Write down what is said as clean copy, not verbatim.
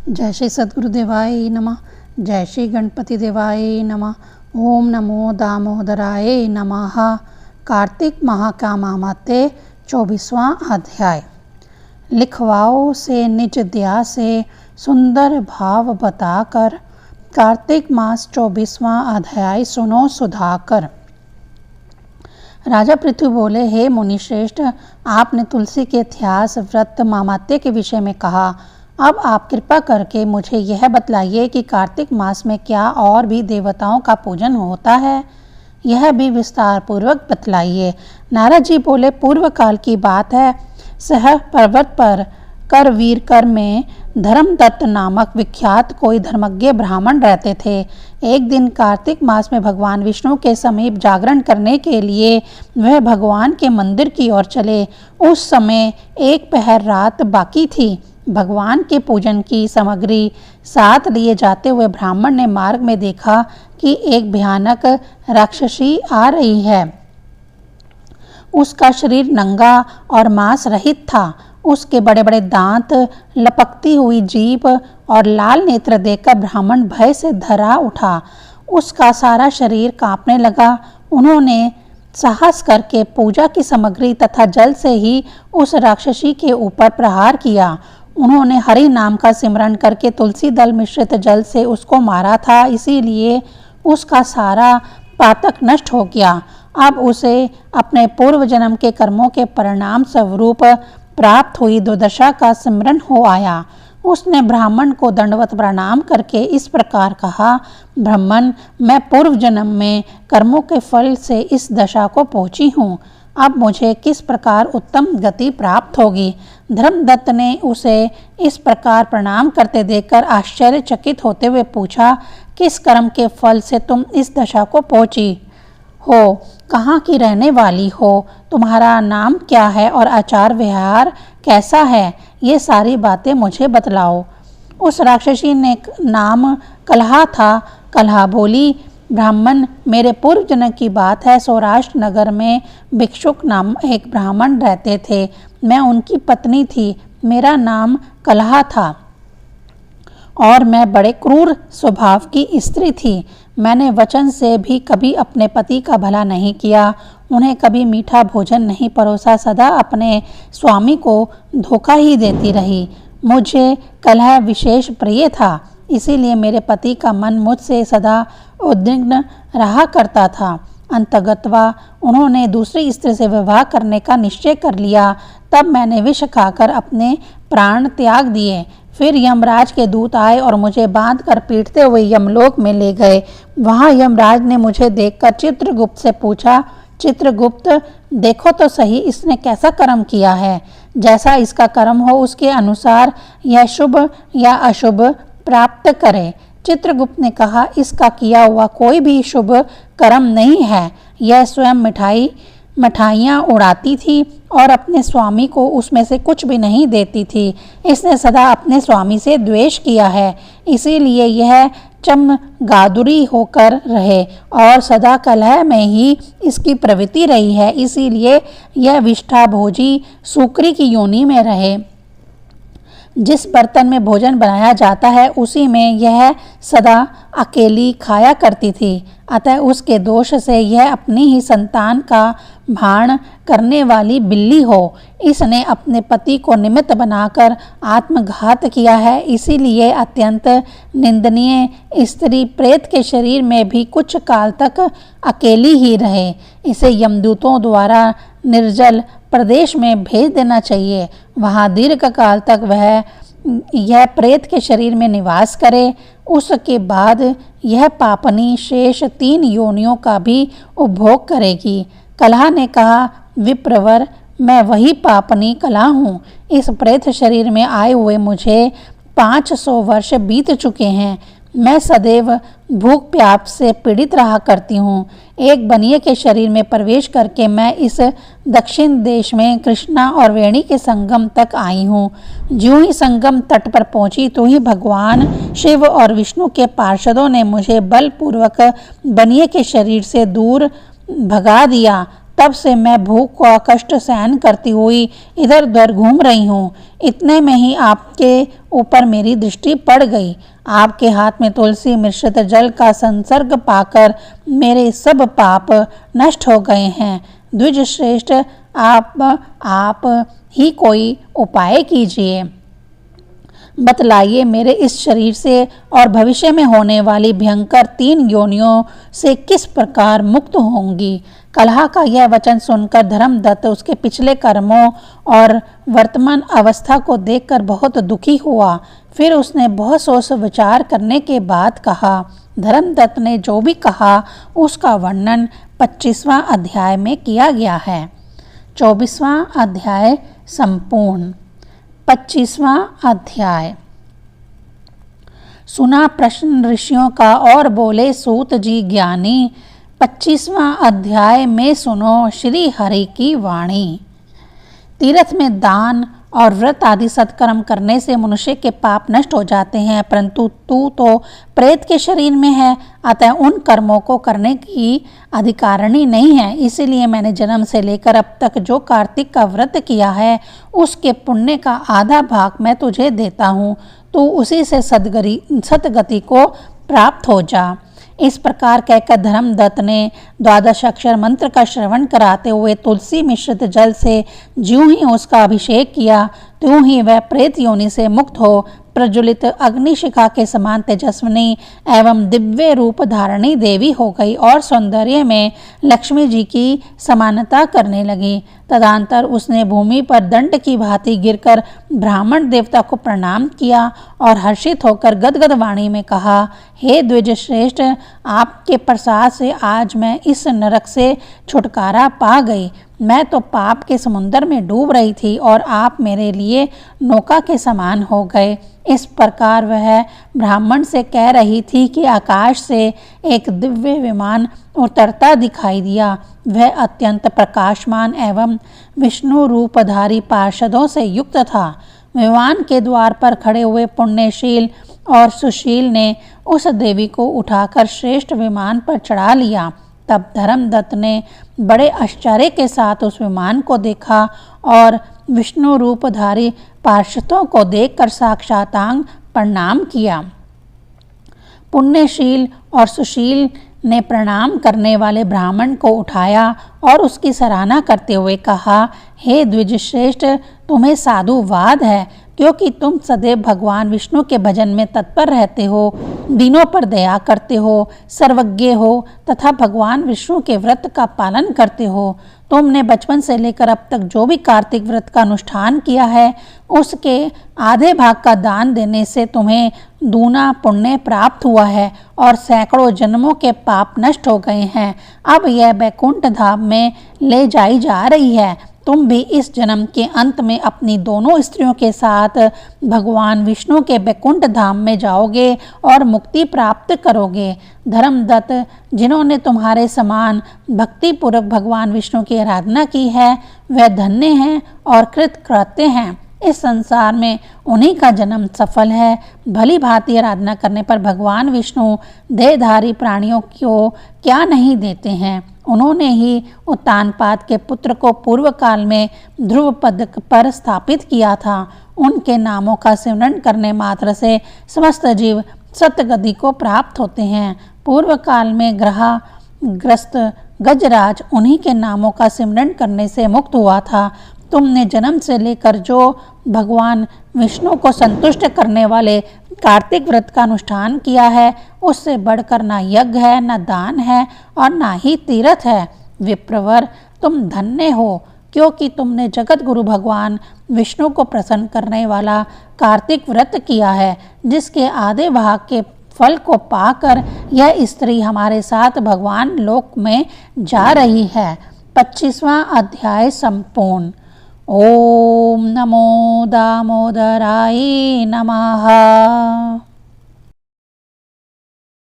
जय श्री सद्गुरुदेवाय नमः। जय श्री गणपति देवाय नमः। ओम नमो दामोदराय नमः। कार्तिक माह का माहात्म्य 24वां अध्याय। लिखवाओ से निज दया से सुंदर भाव बताकर। कार्तिक मास 24वां अध्याय सुनो सुधाकर। राजा पृथु बोले, हे मुनिश्रेष्ठ, आपने तुलसी के इतिहास, व्रत, माहात्म्य के विषय में कहा। अब आप कृपा करके मुझे यह बतलाइए कि कार्तिक मास में क्या और भी देवताओं का पूजन होता है, यह भी विस्तार पूर्वक बतलाइए। नारद जी बोले, पूर्व काल की बात है। सह पर्वत पर करवीर कर में धर्मदत्त नामक विख्यात कोई धर्मज्ञ ब्राह्मण रहते थे। एक दिन कार्तिक मास में भगवान विष्णु के समीप जागरण करने के लिए वह भगवान के मंदिर की ओर चले। उस समय एक पहर रात बाकी थी। भगवान के पूजन की सामग्री साथ लिए जाते हुए ब्राह्मण ने मार्ग में देखा कि एक भयानक राक्षसी आ रही है। उसका शरीर नंगा और मांस रहित था। उसके बड़े बड़े दांत, लपकती हुई जीभ और लाल नेत्र देखकर ब्राह्मण भय से धरा उठा। उसका सारा शरीर कांपने लगा। उन्होंने साहस करके पूजा की सामग्री तथा जल से ही उस राक्षसी के ऊपर प्रहार किया। उन्होंने हरि नाम का सिमरन करके तुलसी दल मिश्रित जल से उसको मारा था, इसीलिए उसका सारा पातक नष्ट हो गया। अब उसे अपने पूर्व जन्म के कर्मों के परिणाम स्वरूप प्राप्त हुई दुर्दशा का स्मरण हो आया। उसने ब्राह्मण को दंडवत प्रणाम करके इस प्रकार कहा, ब्राह्मण, मैं पूर्व जन्म में कर्मों के फल से इस दशा को पहुँची हूँ। अब मुझे किस प्रकार उत्तम गति प्राप्त होगी। धर्मदत्त ने उसे इस प्रकार प्रणाम करते देखकर आश्चर्यचकित होते हुए पूछा, किस कर्म के फल से तुम इस दशा को पहुँची हो? कहाँ की रहने वाली हो? तुम्हारा नाम क्या है और आचार व्यवहार कैसा है? ये सारी बातें मुझे बतलाओ। उस राक्षसी ने नाम कलहा था। कलहा बोली, ब्राह्मण, मेरे पूर्व जन्म की बात है। सौराष्ट्र नगर में भिक्षुक नाम एक ब्राह्मण रहते थे। मैं उनकी पत्नी थी। मेरा नाम कलहा था और मैं बड़े क्रूर स्वभाव की स्त्री थी। मैंने वचन से भी कभी अपने पति का भला नहीं किया। उन्हें कभी मीठा भोजन नहीं परोसा। सदा अपने स्वामी को धोखा ही देती रही। मुझे कलह विशेष प्रिय था, इसीलिए मेरे पति का मन मुझसे सदा उद्विग्न रहा करता था। अंतगतवा उन्होंने दूसरी स्त्री से विवाह करने का निश्चय कर लिया। तब मैंने विष खाकर अपने प्राण त्याग दिए। फिर यमराज के दूत आए और मुझे बांध कर पीटते हुए यमलोक में ले गए। वहाँ यमराज ने मुझे देखकर चित्रगुप्त से पूछा, चित्रगुप्त, देखो तो सही इसने कैसा कर्म किया है। जैसा इसका कर्म हो उसके अनुसार यह शुभ या अशुभ प्राप्त करे। चित्रगुप्त ने कहा, इसका किया हुआ कोई भी शुभ कर्म नहीं है। यह स्वयं मिठाइयाँ उड़ाती थी और अपने स्वामी को उसमें से कुछ भी नहीं देती थी। इसने सदा अपने स्वामी से द्वेष किया है, इसीलिए यह चमगादुरी होकर रहे और सदा कलह में ही इसकी प्रवृत्ति रही है। इसीलिए यह विष्ठा भोजी सूकरी की योनि में रहे। जिस बर्तन में भोजन बनाया जाता है उसी में यह सदा अकेली खाया करती थी। अतः उसके दोष से यह अपनी ही संतान का भाण करने वाली बिल्ली हो। इसने अपने पति को निमित्त बनाकर आत्मघात किया है, इसीलिए अत्यंत निंदनीय स्त्री प्रेत के शरीर में भी कुछ काल तक अकेली ही रहे। इसे यमदूतों द्वारा निर्जल प्रदेश में भेज देना चाहिए। वहाँ दीर्घ काल तक यह प्रेत के शरीर में निवास करे। उसके बाद यह पापनी शेष 3 योनियों का भी उपभोग करेगी। कलहा ने कहा, विप्रवर, मैं वही पापनी कलहा हूँ। इस प्रेत शरीर में आए हुए मुझे 500 वर्ष बीत चुके हैं। मैं सदैव भूख प्यास से पीड़ित रहा करती हूँ। एक बनिए के शरीर में प्रवेश करके मैं इस दक्षिण देश में कृष्णा और वेणी के संगम तक आई हूँ। ज्यों ही संगम तट पर पहुँची तो ही भगवान शिव और विष्णु के पार्षदों ने मुझे बलपूर्वक बनिए के शरीर से दूर भगा दिया। तब से मैं भूख का कष्ट सहन करती हुई इधर उधर घूम रही हूँ। इतने में ही आपके ऊपर मेरी दृष्टि पड़ गई। आपके हाथ में तुलसी मिश्रित जल का संसर्ग पाकर मेरे सब पाप नष्ट हो गए हैं। द्विज श्रेष्ठ, आप ही कोई उपाय कीजिए। बतलाइए, मेरे इस शरीर से और भविष्य में होने वाली भयंकर 3 योनियों से किस प्रकार मुक्त होंगी। कलह का यह वचन सुनकर धर्मदत्त उसके पिछले कर्मों और वर्तमान अवस्था को देखकर बहुत दुखी हुआ। फिर उसने बहुत सोच विचार करने के बाद कहा। धर्मदत्त ने जो भी कहा उसका वर्णन 25वां अध्याय में किया गया है। 24वां अध्याय संपूर्ण। 25वां अध्याय। सुना प्रश्न ऋषियों का और बोले सूत जी ज्ञानी। 25वां अध्याय में सुनो श्री हरि की वाणी। तीर्थ में दान और व्रत आदि सत्कर्म करने से मनुष्य के पाप नष्ट हो जाते हैं, परंतु तू तो प्रेत के शरीर में है, अतः उन कर्मों को करने की अधिकारिणी नहीं है। इसीलिए मैंने जन्म से लेकर अब तक जो कार्तिक का व्रत किया है उसके पुण्य का आधा भाग मैं तुझे देता हूँ। तू उसी से सद्गति को प्राप्त हो जा। इस प्रकार कहकर धर्मदत्त ने 12 अक्षर मंत्र का श्रवण कराते हुए तुलसी मिश्रित जल से ज्यों ही उसका अभिषेक किया त्यों ही वह प्रेत योनि से मुक्त हो प्रज्वलित अग्निशिखा के समान तेजस्विनी एवं दिव्य रूप धारणी देवी हो गई और सौंदर्य में लक्ष्मी जी की समानता करने लगी। तदंतर उसने भूमि पर दंड की भांति गिरकर ब्राह्मण देवता को प्रणाम किया और हर्षित होकर गदगद वाणी में कहा, हे द्विज श्रेष्ठ, आपके प्रसाद से आज मैं इस नरक से छुटकारा पा गई। मैं तो पाप के समुद्र में डूब रही थी और आप मेरे लिए नौका के समान हो गए। इस प्रकार वह ब्राह्मण से कह रही थी कि आकाश से एक दिव्य विमान उतरता दिखाई दिया। वह अत्यंत प्रकाशमान एवं विष्णु रूपधारी पार्षदों से युक्त था। विमान के द्वार पर खड़े हुए पुण्यशील और सुशील ने उस देवी को उठाकर श्रेष्ठ विमान पर चढ़ा लिया। तब धर्मदत्त ने बड़े आश्चर्य के साथ उस विमान को देखा और विष्णु रूपधारी पार्षदों को देखकर साष्टांग प्रणाम किया। पुण्यशील और सुशील ने प्रणाम करने वाले ब्राह्मण को उठाया और उसकी सराहना करते हुए कहा, हे द्विज श्रेष्ठ, तुम्हें साधुवाद है, क्योंकि तुम सदैव भगवान विष्णु के भजन में तत्पर रहते हो, दीनों पर दया करते हो, सर्वज्ञ हो तथा भगवान विष्णु के व्रत का पालन करते हो। तुमने बचपन से लेकर अब तक जो भी कार्तिक व्रत का अनुष्ठान किया है उसके आधे भाग का दान देने से तुम्हें दूना पुण्य प्राप्त हुआ है और सैकड़ों जन्मों के पाप नष्ट हो गए हैं। अब यह वैकुंठ धाम में ले जाई जा रही है। तुम भी इस जन्म के अंत में अपनी दोनों स्त्रियों के साथ भगवान विष्णु के वैकुंठ धाम में जाओगे और मुक्ति प्राप्त करोगे। धर्मदत्त, जिन्होंने तुम्हारे समान भक्तिपूर्वक भगवान विष्णु की आराधना की है वह धन्य हैं और कृतकृत्य हैं। इस संसार में उन्हीं का जन्म सफल है। भली भांति आराधना करने पर भगवान विष्णु देहधारी प्राणियों को क्या नहीं देते हैं। उन्होंने ही उत्तानपाद के पुत्र को पूर्व काल में ध्रुव पद पर स्थापित किया था। उनके नामों का सिमरन करने मात्र से समस्त जीव सतगति को प्राप्त होते हैं। पूर्व काल में ग्रस्त गजराज उन्हीं के नामों का सिमरन करने से मुक्त हुआ था। तुमने जन्म से लेकर जो भगवान विष्णु को संतुष्ट करने वाले कार्तिक व्रत का अनुष्ठान किया है उससे बढ़कर ना यज्ञ है, ना दान है और ना ही तीर्थ है। विप्रवर, तुम धन्य हो, क्योंकि तुमने जगत गुरु भगवान विष्णु को प्रसन्न करने वाला कार्तिक व्रत किया है, जिसके आधे भाग के फल को पाकर यह स्त्री हमारे साथ भगवान लोक में जा रही है। 25वां अध्याय संपूर्ण। ओम नमो दामोदराय नमः।